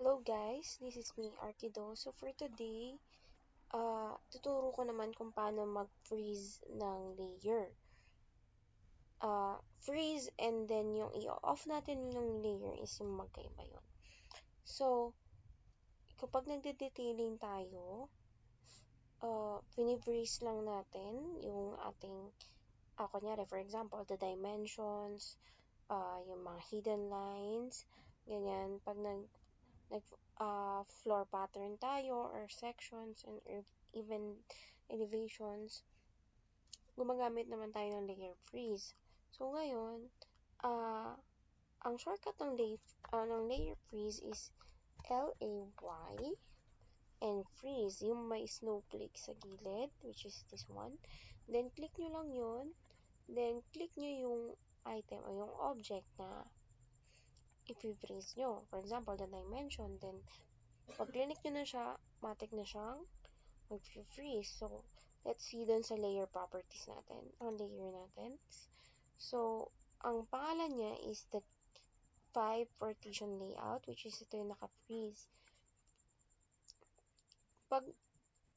Hello guys, this is me, ARKIdose. So for today, tuturo ko naman kung paano mag-freeze ng layer. Freeze and then yung i-off natin yung layer is yung magkaiba yun. So, kapag nagde-detailing tayo, pinifreeze lang natin yung ating, kunyari for example, the dimensions, yung mga hidden lines, ganyan. Pag floor pattern tayo or sections and even elevations, gumagamit naman tayo ng layer freeze. So ngayon, ang shortcut ng layer freeze is LAY and freeze, yung may snowflake sa gilid, which is this one. Then click nyo lang yun. Then click nyo yung item o yung object na i-freeze nyo. For example, the dimension. Then pag click nyo na siya, matik na siyang mag-freeze. So, let's see dun sa layer properties natin, ang layer natin. So, ang pangalan niya is the 5 partition layout, which is ito yung naka-freeze. Pag,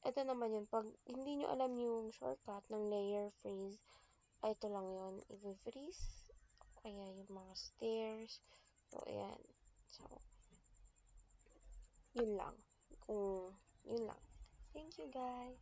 ito naman yun, pag hindi nyo alam yung shortcut ng layer freeze, ito lang yun, i-freeze. Kaya yung mga stairs. So, ayan. So, yun lang. Yun lang. Thank you, guys.